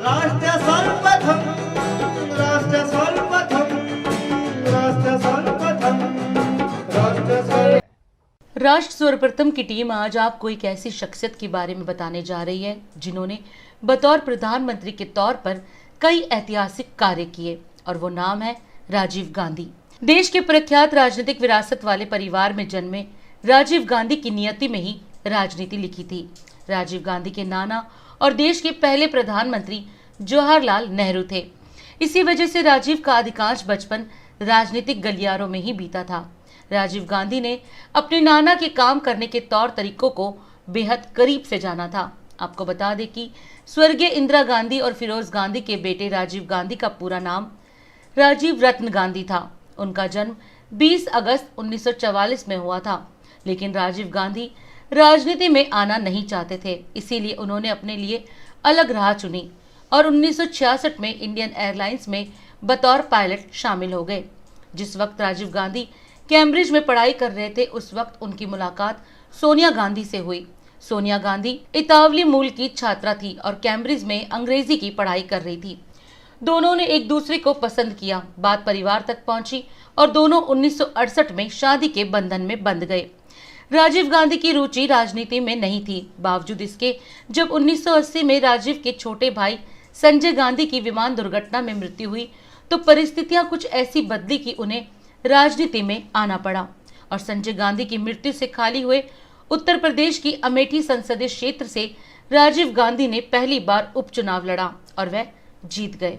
राष्ट्र सर्वप्रथम राष्ट्र सर्वप्रथम राष्ट्र सर्वप्रथम राष्ट्र सर्वप्रथम की टीम आज आपको एक ऐसी शख्सियत के बारे में बताने जा रही है जिन्होंने बतौर प्रधानमंत्री के तौर पर कई ऐतिहासिक कार्य किए और वो नाम है राजीव गांधी। देश के प्रख्यात राजनीतिक विरासत वाले परिवार में जन्मे राजीव गांधी की नियति में ही राजनीति लिखी थी। राजीव गांधी के नाना और देश के पहले प्रधानमंत्री जवाहरलाल नेहरू थे। इसी वजह से राजीव का अधिकांश बचपन राजनीतिक गलियारों में ही बीता था। राजीव गांधी ने अपने नाना के काम करने के तौर तरीकों को बेहद करीब से जाना था। आपको बता दें कि स्वर्गीय इंदिरा गांधी और फिरोज गांधी के बेटे राजीव गांधी का पूरा नाम राजीव रत्न गांधी था। उनका जन्म 20 अगस्त 1944 में हुआ था, लेकिन राजीव गांधी राजनीति में आना नहीं चाहते थे, इसीलिए उन्होंने अपने लिए अलग राह चुनी और 1966 में इंडियन एयरलाइंस में बतौर पायलट शामिल हो गए। जिस वक्त राजीव गांधी कैम्ब्रिज में पढ़ाई कर रहे थे, उस वक्त उनकी मुलाकात सोनिया गांधी से हुई। सोनिया गांधी इतावली मूल की छात्रा थी और कैम्ब्रिज में अंग्रेजी की पढ़ाई कर रही थी। दोनों ने एक दूसरे को पसंद किया। बात परिवार तक पहुंची और दोनों 1968 में शादी के बंधन में बंध गए। राजीव गांधी की रुचि राजनीति में नहीं थी। बावजूद इसके जब 1980 में राजीव के छोटे भाई संजय गांधी की विमान दुर्घटना में मृत्यु हुई तो परिस्थितियां कुछ ऐसी बदली कि उन्हें राजनीति में आना पड़ा और संजय गांधी की मृत्यु से खाली हुए उत्तर प्रदेश की अमेठी संसदीय क्षेत्र से राजीव गांधी ने पहली बार उपचुनाव लड़ा और वह जीत गए,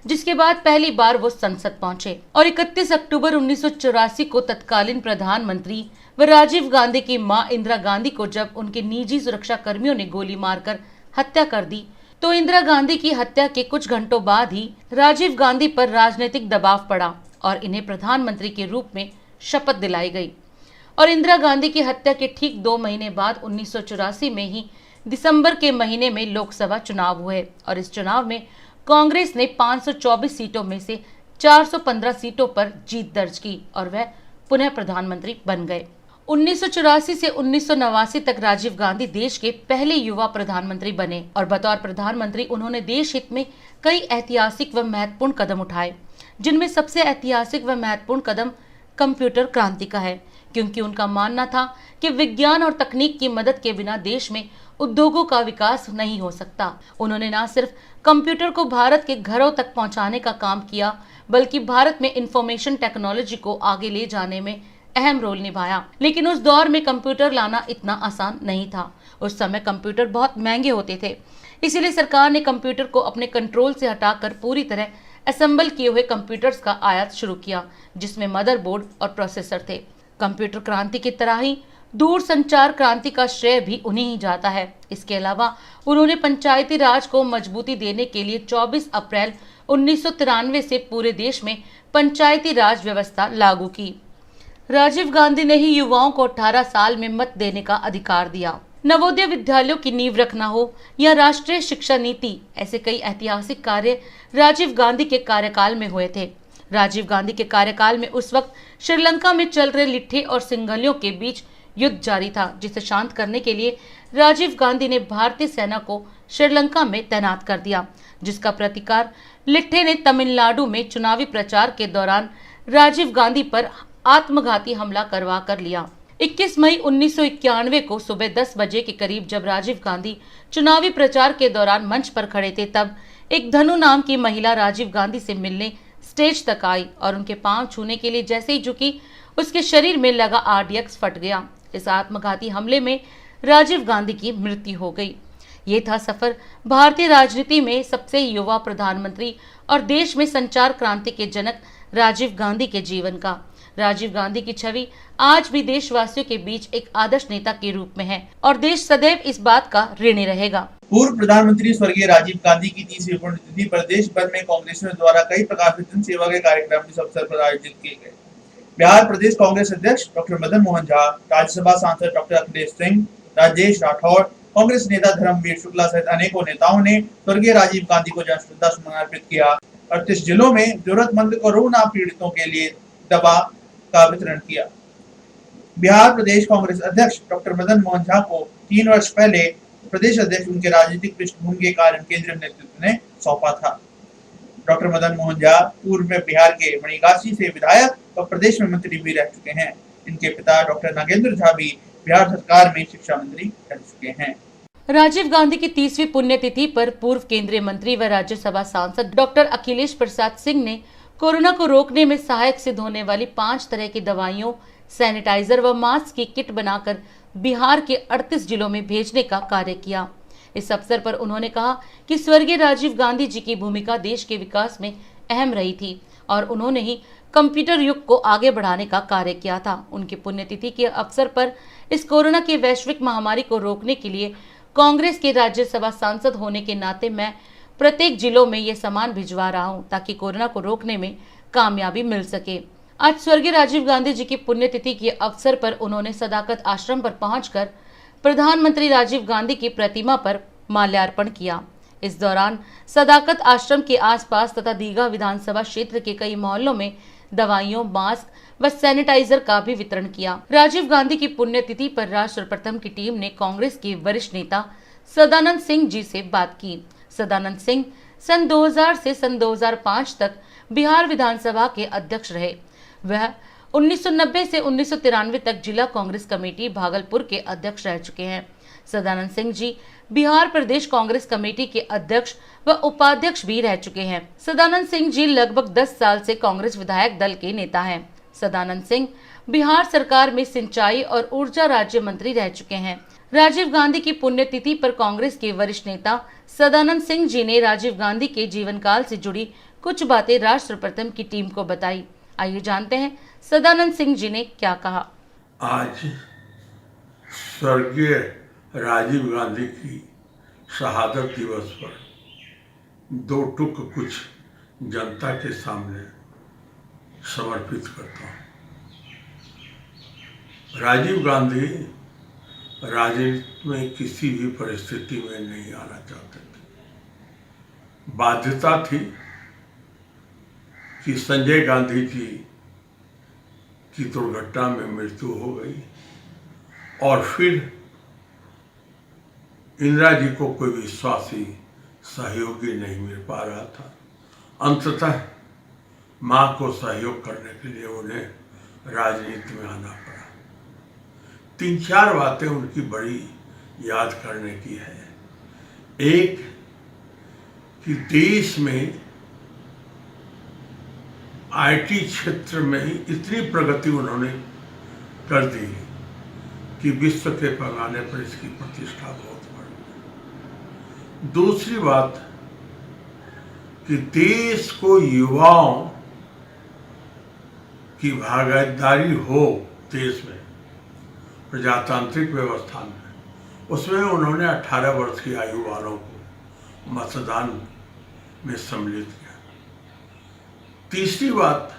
जिसके बाद पहली बार वो संसद पहुंचे और 31 अक्टूबर 1984 को तत्कालीन प्रधानमंत्री व राजीव गांधी की मां इंदिरा गांधी को जब उनके निजी सुरक्षा कर्मियों ने गोली मारकर हत्या कर दी तो इंदिरा गांधी की हत्या के कुछ घंटों बाद ही राजीव गांधी पर राजनीतिक दबाव पड़ा और इन्हें प्रधानमंत्री के रूप में शपथ दिलाई गई। और इंदिरा गांधी की हत्या के ठीक 2 महीने बाद 1984 में ही दिसंबर के महीने में लोकसभा चुनाव हुए और इस चुनाव में कांग्रेस ने 524 सीटों में से 415 सीटों पर जीत दर्ज की और वह पुनः प्रधानमंत्री बन गए। 1984 से 1989 तक राजीव गांधी देश के पहले युवा प्रधानमंत्री बने और बतौर प्रधानमंत्री उन्होंने देश हित में कई ऐतिहासिक व महत्वपूर्ण कदम उठाए, जिनमें सबसे ऐतिहासिक व महत्वपूर्ण कदम कंप्यूटर क्रांति का है, क्योंकि उनका मानना था कि विज्ञान और तकनीक की मदद के बिना देश में उद्योगों का विकास नहीं हो सकता। उन्होंने न सिर्फ कंप्यूटर को भारत के घरों तक पहुंचाने का काम किया, बल्कि भारत में इंफॉर्मेशन टेक्नोलॉजी को आगे ले जाने में अहम रोल निभाया। लेकिन उस दौर में कंप्यूटर लाना इतना आसान नहीं था। उस समय कंप्यूटर बहुत महंगे होते थे, इसीलिए सरकार ने कंप्यूटर को अपने कंट्रोल से हटाकर पूरी तरह असेंबल किए हुए कंप्यूटर्स का आयात शुरू किया, जिसमें मदरबोर्ड और प्रोसेसर थे। कंप्यूटर क्रांति की तरह ही दूर संचार क्रांति का श्रेय भी उन्हें ही जाता है। इसके अलावा उन्होंने पंचायती राज को मजबूती देने के लिए 24 अप्रैल 1993 से पूरे देश में पंचायती राज व्यवस्था लागू की। राजीव गांधी ने ही युवाओं को 18 साल में मत देने का अधिकार दिया। नवोदय विद्यालयों की नींव रखना हो या राष्ट्रीय शिक्षा नीति, ऐसे कई ऐतिहासिक कार्य राजीव गांधी के कार्यकाल में हुए थे। राजीव गांधी के कार्यकाल में उस वक्त श्रीलंका में चल रहे लिट्ठे और सिंघलियों के बीच युद्ध जारी था, जिसे शांत करने के लिए राजीव गांधी ने भारतीय सेना को श्रीलंका में तैनात कर दिया, जिसका प्रतिकार लिट्ठे ने तमिलनाडु में चुनावी प्रचार के दौरान राजीव गांधी पर आत्मघाती हमला करवा कर लिया। 21 मई 1991 को सुबह 10 बजे के करीब जब राजीव गांधी चुनावी प्रचार के दौरान मंच पर खड़े थे, तब एक धनु नाम की महिला राजीव गांधी से मिलने स्टेज तक आई और उनके पांव छूने के लिए जैसे ही झुकी, उसके शरीर में लगा RDX फट गया। इस आत्मघाती हमले में राजीव गांधी की मृत्यु हो गई। ये था सफर भारतीय राजनीति में सबसे युवा प्रधानमंत्री और देश में संचार क्रांति के जनक राजीव गांधी के जीवन का। राजीव गांधी की छवि आज भी देशवासियों के बीच एक आदर्श नेता के रूप में है और देश सदैव इस बात का ऋणी रहेगा। पूर्व प्रधानमंत्री स्वर्गीय राजीव गांधी की 30वीं पुण्यतिथि पर देश भर में कांग्रेसियों द्वारा कई प्रकार से जन सेवा के कार्यक्रम इस अवसर पर आयोजित किए गए। बिहार प्रदेश कांग्रेस अध्यक्ष डॉक्टर मदन मोहन झा, राज्यसभा सांसद डॉक्टर अखिलेश सिंह, राजेश राठौड़, कांग्रेस नेता धर्मवीर शुक्ला सहित अनेकों नेताओं ने स्वर्गीय राजीव गांधी को श्रद्धा सुमन अर्पित किया। 38 जिलों में जरूरतमंद कोरोना पीड़ितों के लिए दवा का वितरण किया। बिहार प्रदेश कांग्रेस अध्यक्ष डॉक्टर मदन मोहन झा को 3 वर्ष पहले प्रदेश अध्यक्ष उनके राजनीतिक पृष्ठभूमि के कारण केंद्रीय नेतृत्व ने सौंपा था। डॉक्टर मदन मोहन झा पूर्व में बिहार के मणिकाशी से विधायक और प्रदेश में मंत्री भी रह चुके हैं। इनके पिता डॉक्टर नागेंद्र झा भी बिहार सरकार में शिक्षा मंत्री रह चुके हैं। राजीव गांधी की 30वीं पुण्यतिथि पर पूर्व केंद्रीय मंत्री व राज्यसभा सांसद डॉक्टर अखिलेश प्रसाद सिंह ने कोरोना को रोकने में सहायक सिद्ध होने वाली 5 तरह की दवाइयों, सैनिटाइजर व मास्क की किट बनाकर बिहार के 38 जिलों में भेजने का कार्य किया। इस अवसर पर उन्होंने कहा कि स्वर्गीय राजीव गांधी जी की भूमिका देश के विकास में अहम रही थी और उन्होंने ही कंप्यूटर युग को आगे बढ़ाने का कार्य किया था। उनकी पुण्यतिथि के अवसर पर इस कोरोना की वैश्विक महामारी को रोकने के लिए कांग्रेस के राज्यसभा सांसद होने के नाते मैं प्रत्येक जिलों में ये सामान भिजवा रहा हूं ताकि कोरोना को रोकने में कामयाबी मिल सके। आज स्वर्गीय राजीव गांधी जी की पुण्यतिथि के अवसर पर उन्होंने सदाकत आश्रम पर पहुंचकर प्रधानमंत्री राजीव गांधी की प्रतिमा पर माल्यार्पण किया। इस दौरान सदाकत आश्रम के आसपास तथा दीघा विधानसभा क्षेत्र के कई मोहल्लों में दवाइयों, मास्क व सैनिटाइजर का भी वितरण किया। राजीव गांधी की पुण्यतिथि पर राष्ट्र प्रथम की टीम ने कांग्रेस के वरिष्ठ नेता सदानंद सिंह जी से बात की। सदानंद सिंह सन 2000 से सन 2005 तक बिहार विधानसभा के अध्यक्ष रहे। वह 1990 से 1993 तक जिला कांग्रेस कमेटी भागलपुर के अध्यक्ष रह चुके हैं। सदानंद सिंह जी बिहार प्रदेश कांग्रेस कमेटी के अध्यक्ष व उपाध्यक्ष भी रह चुके हैं। सदानंद सिंह जी लगभग 10 साल से कांग्रेस विधायक दल के नेता हैं। सदानंद सिंह बिहार सरकार में सिंचाई और ऊर्जा राज्य मंत्री रह चुके हैं। राजीव गांधी की पुण्यतिथि पर कांग्रेस के वरिष्ठ नेता सदानंद सिंह जी ने राजीव गांधी के जीवन काल से जुड़ी कुछ बातें राष्ट्र प्रथम की टीम को बताई। आइए जानते हैं सदानंद सिंह जी ने क्या कहा। आज स्वर्गीय राजीव गांधी की शहादत दिवस पर 2 टुक कुछ जनता के सामने समर्पित करता हूँ। राजीव गांधी राजनीति में किसी भी परिस्थिति में नहीं आना चाहते थे। बाध्यता थी कि संजय गांधी जी की दुर्घटना में मृत्यु हो गई और फिर इंदिरा जी को कोई विश्वासी सहयोगी नहीं मिल पा रहा था। अंततः मां को सहयोग करने के लिए उन्हें राजनीति में आना पड़ा। 3-4 बातें उनकी बड़ी याद करने की है। एक कि देश में आईटी क्षेत्र में इतनी प्रगति उन्होंने कर दी कि विश्व के पैमाने पर इसकी प्रतिष्ठा बहुत बढ़ गई। दूसरी बात कि देश को युवाओं की भागीदारी हो देश में प्रजातांत्रिक व्यवस्था में, उसमें उन्होंने 18 वर्ष की आयु वालों को मतदान में सम्मिलित किया। तीसरी बात,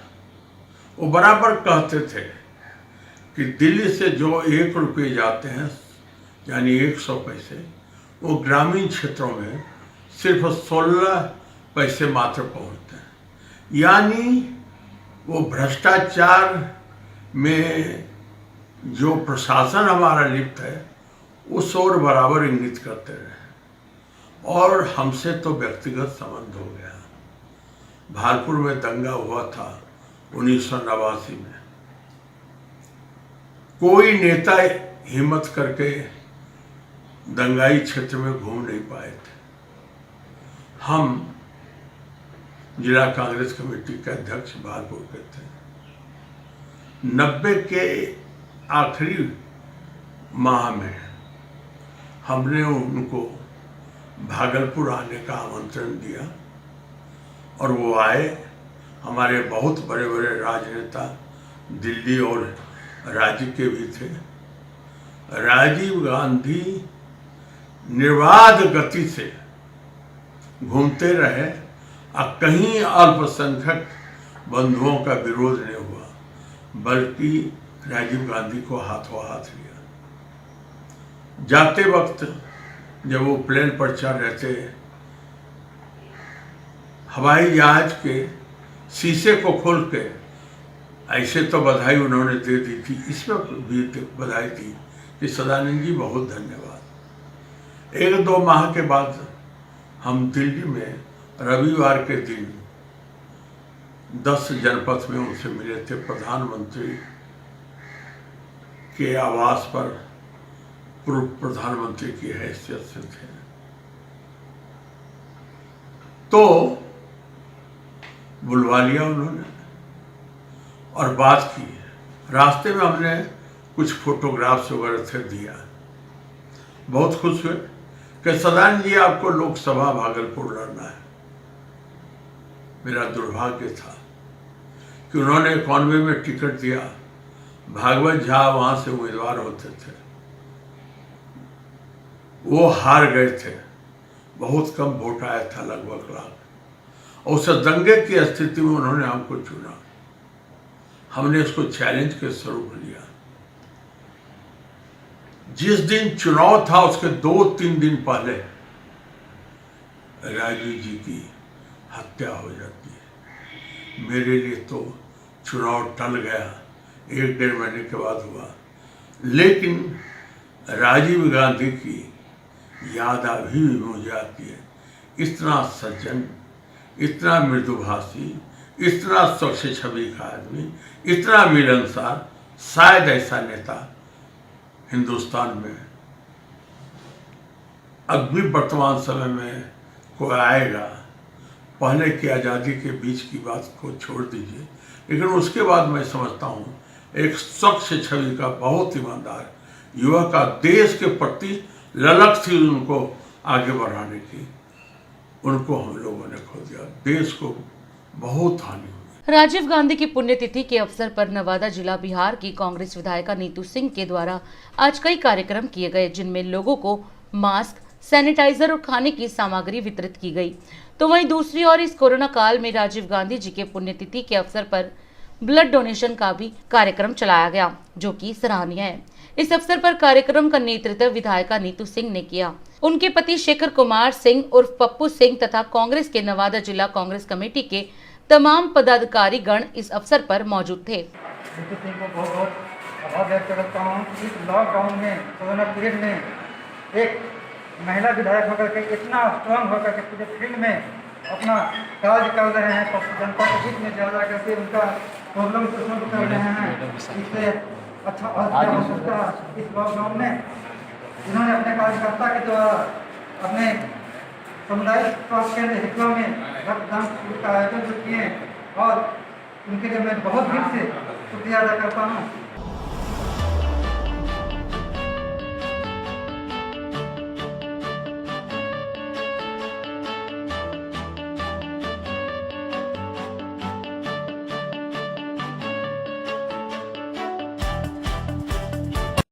वो बराबर कहते थे कि दिल्ली से जो 1 रुपये जाते हैं यानी 100 पैसे, वो ग्रामीण क्षेत्रों में सिर्फ 16 पैसे मात्र पहुंचते हैं। यानी वो भ्रष्टाचार में जो प्रशासन हमारा लिप्त है उस ओर बराबर इंगित करते रहे और हमसे तो व्यक्तिगत संबंध हो गया। भागलपुर में दंगा हुआ था 1989 में, कोई नेता हिम्मत करके दंगाई क्षेत्र में घूम नहीं पाए थे। हम जिला कांग्रेस कमेटी के अध्यक्ष भागलपुर के थे। 90 के आखिरी माह में हमने उनको भागलपुर आने का आमंत्रण दिया और वो आए। हमारे बहुत बड़े बड़े राजनेता दिल्ली और राज्य के भी थे। राजीव गांधी निर्बाध गति से घूमते रहे और कहीं अल्पसंख्यक बंधुओं का विरोध नहीं हुआ, बल्कि राजीव गांधी को हाथों हाथ लिया। जाते वक्त जब वो प्लेन पर चढ़ रहे थे, हवाई जहाज के शीशे को खोल के ऐसे तो बधाई उन्होंने दे दी थी, इसमें भी बधाई दी कि सदानंद जी बहुत धन्यवाद। 1-2 माह के बाद हम दिल्ली में रविवार के दिन 10 जनपथ में उनसे मिले थे, प्रधानमंत्री के आवास पर पूर्व प्रधानमंत्री की हैसियत से थे। तो बुलवा लिया उन्होंने और बात की। रास्ते में हमने कुछ फोटोग्राफ्स वगैरह से दिया। बहुत खुश हुए कि सदानंद जी आपको लोकसभा भागलपुर लड़ना है। मेरा दुर्भाग्य था कि उन्होंने 91 में टिकट दिया, भागवत झा वहां से उम्मीदवार होते थे, वो हार गए थे, बहुत कम वोट आया था, लगभग लाख। और उस दंगे की स्थिति में उन्होंने हमको चुना। हमने इसको चैलेंज के स्वरूप लिया। जिस दिन चुनाव था उसके 2-3 दिन पहले राजीव जी की हत्या हो जाती है। मेरे लिए तो चुनाव टल गया, 1-1.5 महीने के बाद हुआ, लेकिन राजीव गांधी की याद अभी भी मुझे आती है। इतना सज्जन, इतना मृदुभाषी, इतना स्वच्छ छवि का आदमी, इतना मिलनसार, शायद ऐसा नेता हिंदुस्तान में अब भी वर्तमान समय में कोई आएगा। पहले की आज़ादी के बीच की बात को छोड़ दीजिए, लेकिन उसके बाद मैं समझता हूँ एक स्वच्छ छवि का, बहुत ईमानदार युवा का, देश के प्रति ललक थी उनको आगे बढ़ाने की, उनको हम लोगों ने खो दिया। देश को बहुत हानि हुई। राजीव गांधी की पुण्यतिथि के अवसर पर नवादा जिला बिहार की कांग्रेस विधायिका नीतू सिंह के द्वारा आज कई कार्यक्रम किए गए, जिनमें लोगों को मास्क, सैनिटाइजर और खाने की सामग्री वितरित की गई। तो वहीं दूसरी ओर इस कोरोना काल में राजीव गांधी जी के पुण्यतिथि के अवसर पर ब्लड डोनेशन का भी कार्यक्रम चलाया गया, जो कि सराहनीय है। इस अवसर पर कार्यक्रम का नेतृत्व विधायिका नीतू सिंह ने किया। उनके पति शेखर कुमार सिंह उर्फ पप्पू सिंह तथा कांग्रेस के नवादा जिला कांग्रेस कमेटी के तमाम पदाधिकारी गण इस अवसर पर मौजूद थे। नीतू सिंह को बहुत बहुत आभार व्यक्त करता हूँ। इस लॉकडाउन में, कोरोना पीरियड में एक महिला विधायक होकर के, इतना स्ट्रांग होकर के पूरे फील्ड में अपना कार्य कर रहे हैं, जनता के बीच में जा करके उनका प्रॉब्लम को सॉल्व कर रहे हैं। इससे अच्छा हो सकता इस लॉकडाउन में इन्होंने अपने कार्यकर्ता के द्वारा अपने सामुदायिक स्वास्थ्य केंद्र हितवा में रक्तदान शिविर का आयोजन किए और उनके लिए मैं बहुत दिल से शुक्रिया अदा करता हूँ।